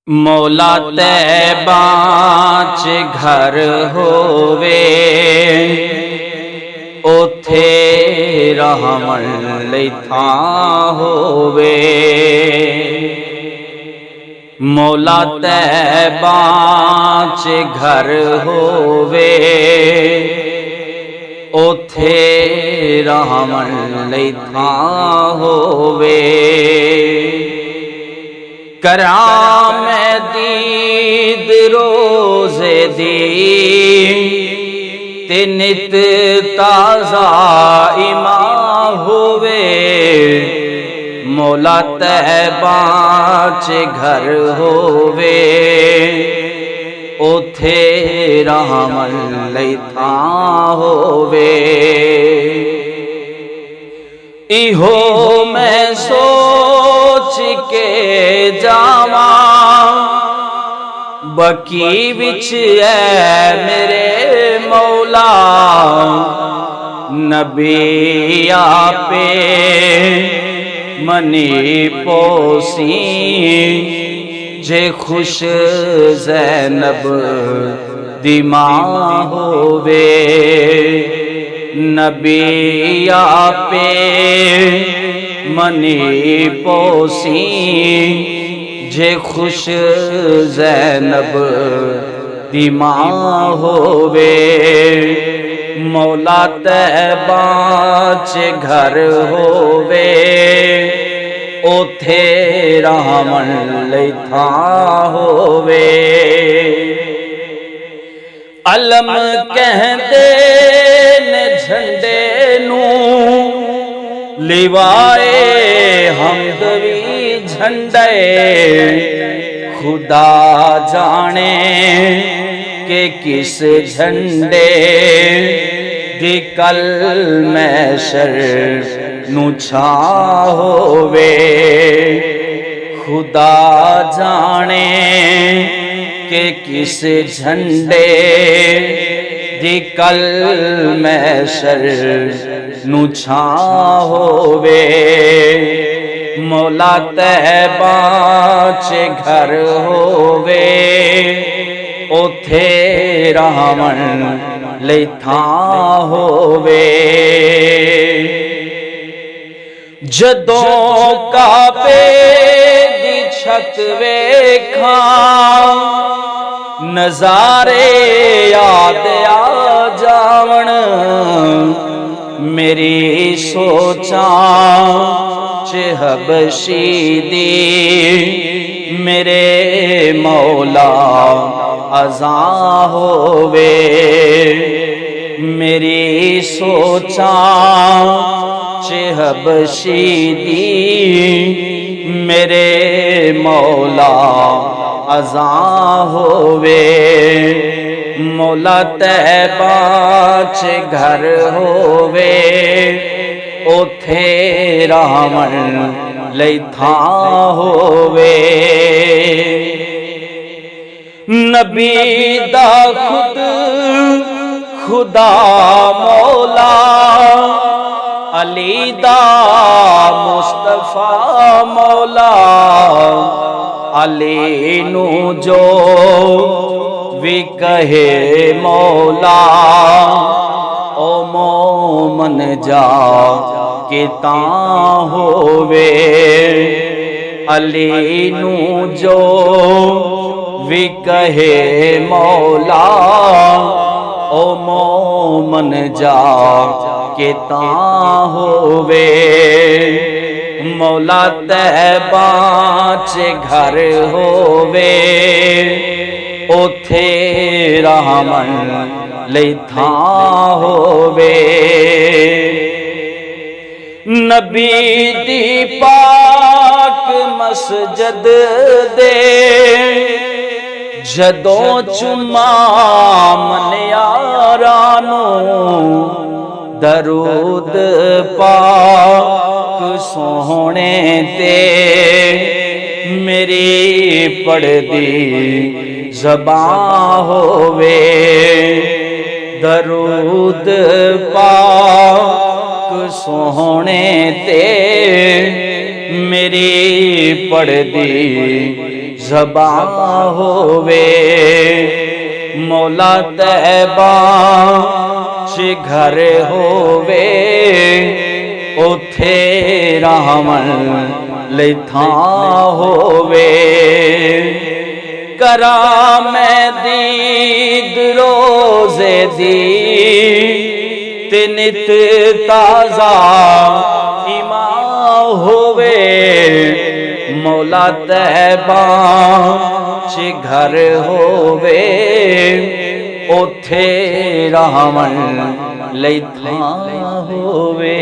मौला तैबा च घर होवे ओथे रहमन लई थां होवे। मौला तैबा च घर होवे ओथे रहमन लई थां होवे। करां मैं दीद रोज़े दी ते नित ताज़ा इमां होवे। मौला तैबा च घर होवे ओथे रहमन लई थां होवे। इहो मैं सोच के जावा बकी विच ऐ मेरे मौला। नबी आपे मनी पोसी जे खुश ज़ैनब दी मां होवे। नबी आपे मनी पोसी जे खुश ज़ैनब दी मां होवे। मौला तैबा च घर होवे ओथे रहमन लई थां होवे। अलम कहंदे ने झंडे नूं लिवाए हमद वी झंडे। खुदा जाने के किस झंडे दी कल महशर नूं छां होवे। खुदा जाने के किस झंडे दी कल महशर नूं छां होवे। मौला तैबा च घर होवे ओथे रहमन लई थां होवे। जदों काबे दी छत वेखां नज़ारे याद आ जावण। मेरी सोचां च हबशी दी मेरे मौला अज़ां होवे। मेरी सोचां च हबशी दी मेरे मौला अज़ां होवे। मौला तैबा च घर होवे ओथे रहमन लई थां होवे। नबी दा खुद खुदा मौला अली दा मुस्तफा मौला। अली नू जो भी कहे मौला ओ मोमन जा के तां होवे। अली नू जो भी कहे मौला ओ मोमन जा के तां होवे। मौला तैबा च घर होवे ओथे रहमन लई थां होवे। नबी दी पाक मस्जिद दे जदों चुम्मा मनियारां नूं दरूद पाक सोहणे ते मेरी पढ़दी ज़बां होवे। दरूद पाक सोहणे ते मेरी पढ़दी ज़बां होवे मौला तैबा च घर होवे उथे रहमन लई थां होवे करा मैं दीद रोज़े दी ते नित ताज़ा ईमान होवे मौला तैबा च घर होवे उथे रहमन लई थां होवे।